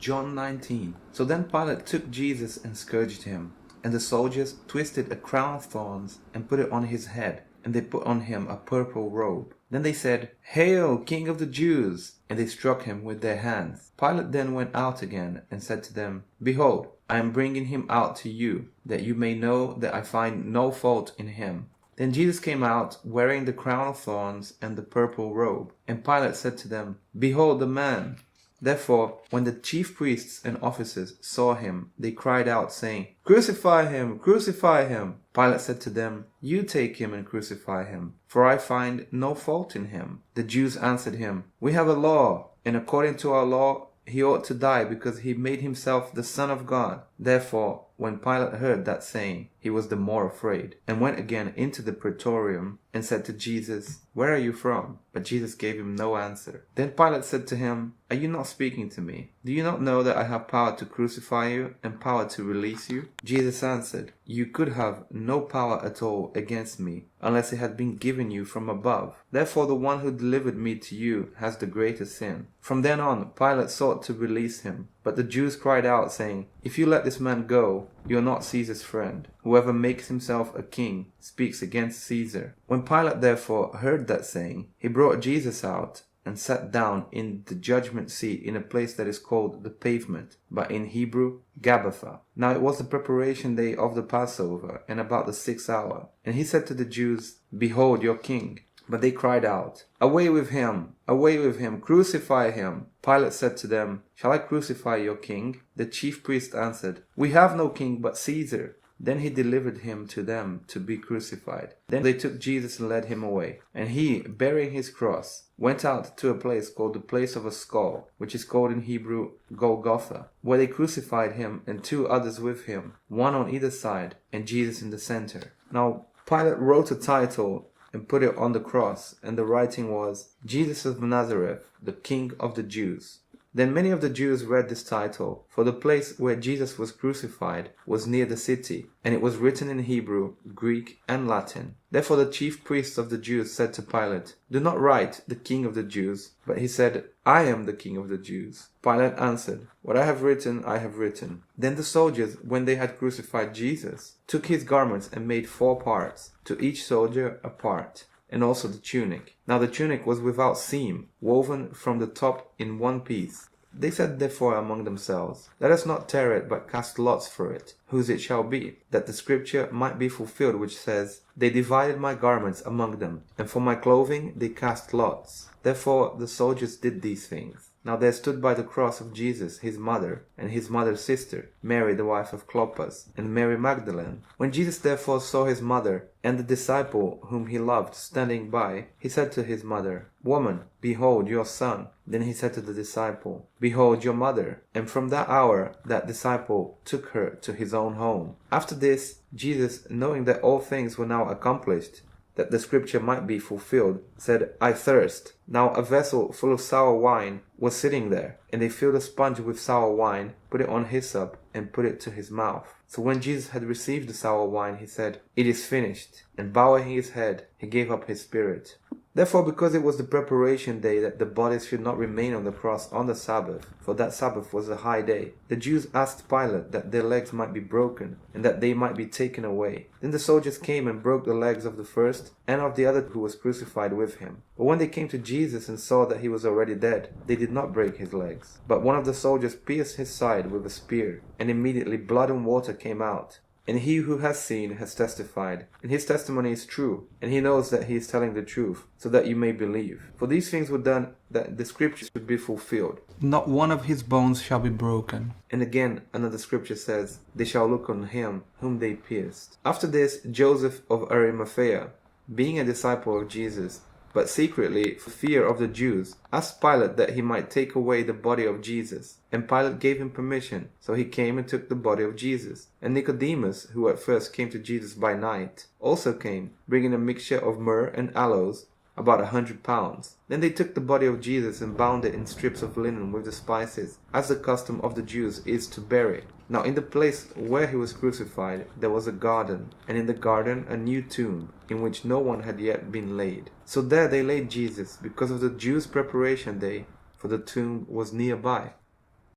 John 19. So then Pilate took Jesus and scourged him. And the soldiers twisted a crown of thorns and put it on his head, and they put on him a purple robe. Then they said, "Hail, King of the Jews!" And they struck him with their hands. Pilate then went out again and said to them, "Behold, I am bringing him out to you, that you may know that I find no fault in him." Then Jesus came out, wearing the crown of thorns and the purple robe. And Pilate said to them, "Behold the man!" Therefore, when the chief priests and officers saw him, they cried out, saying, "Crucify him! Crucify him!" Pilate said to them, "You take him and crucify him, for I find no fault in him." The Jews answered him, "We have a law, and according to our law he ought to die, because he made himself the Son of God." Therefore, when Pilate heard that saying, he was the more afraid, and went again into the praetorium, and said to Jesus, "Where are you from?" But Jesus gave him no answer. Then Pilate said to him, "Are you not speaking to me? Do you not know that I have power to crucify you, and power to release you?" Jesus answered, "You could have no power at all against me, unless it had been given you from above. Therefore the one who delivered me to you has the greater sin." From then on, Pilate sought to release him. But the Jews cried out, saying, "If you let this man go, you are not Caesar's friend. Whoever makes himself a king speaks against Caesar." When Pilate therefore heard that saying, he brought Jesus out and sat down in the judgment seat in a place that is called the Pavement, but in Hebrew, Gabbatha. Now it was the preparation day of the Passover, and about the 6th hour. And he said to the Jews, "Behold your king." But they cried out, "Away with him! Away with him! Crucify him!" Pilate said to them, "Shall I crucify your king?" The chief priest answered, "We have no king but Caesar." Then he delivered him to them to be crucified. Then they took Jesus and led him away. And he, bearing his cross, went out to a place called the place of a skull, which is called in Hebrew Golgotha, where they crucified him and 2 others with him, one on either side, and Jesus in the center. Now Pilate wrote a title and put it on the cross, and the writing was, "Jesus of Nazareth, the King of the Jews." Then many of the Jews read this title, for the place where Jesus was crucified was near the city, and it was written in Hebrew, Greek, and Latin. Therefore the chief priests of the Jews said to Pilate, "Do not write, the King of the Jews." But he said, "I am the King of the Jews." Pilate answered, "What I have written, I have written." Then the soldiers, when they had crucified Jesus, took his garments and made 4 parts, to each soldier a part, and also the tunic. Now the tunic was without seam, woven from the top in one piece. They said therefore among themselves, "Let us not tear it, but cast lots for it, whose it shall be, that the scripture might be fulfilled which says, 'They divided my garments among them, and for my clothing they cast lots.'" Therefore the soldiers did these things. Now there stood by the cross of Jesus his mother, and his mother's sister, Mary the wife of Clopas, and Mary Magdalene. When Jesus therefore saw his mother, and the disciple whom he loved standing by, he said to his mother, "Woman, behold your son." Then he said to the disciple, "Behold your mother." And from that hour that disciple took her to his own home. After this, Jesus, knowing that all things were now accomplished, that the scripture might be fulfilled, said, "I thirst." Now a vessel full of sour wine was sitting there, and they filled a sponge with sour wine, put it on hyssop, and put it to his mouth. So when Jesus had received the sour wine, he said, "It is finished," and bowing his head, he gave up his spirit. Therefore, because it was the preparation day that the bodies should not remain on the cross on the Sabbath, for that Sabbath was a high day, the Jews asked Pilate that their legs might be broken, and that they might be taken away. Then the soldiers came and broke the legs of the first, and of the other who was crucified with him. But when they came to Jesus and saw that he was already dead, they did not break his legs. But one of the soldiers pierced his side with a spear, and immediately blood and water came out. And he who has seen has testified, and his testimony is true, and he knows that he is telling the truth, so that you may believe. For these things were done that the scriptures should be fulfilled. Not one of his bones shall be broken. And again, another scripture says, "They shall look on him whom they pierced." After this, Joseph of Arimathea, being a disciple of Jesus, but secretly, for fear of the Jews, asked Pilate that he might take away the body of Jesus. And Pilate gave him permission, so he came and took the body of Jesus. And Nicodemus, who at first came to Jesus by night, also came, bringing a mixture of myrrh and aloes, about 100 pounds. Then they took the body of Jesus and bound it in strips of linen with the spices, as the custom of the Jews is to bury. Now in the place where he was crucified there was a garden, and in the garden a new tomb, in which no one had yet been laid. So there they laid Jesus, because of the Jews' preparation day, for the tomb was nearby.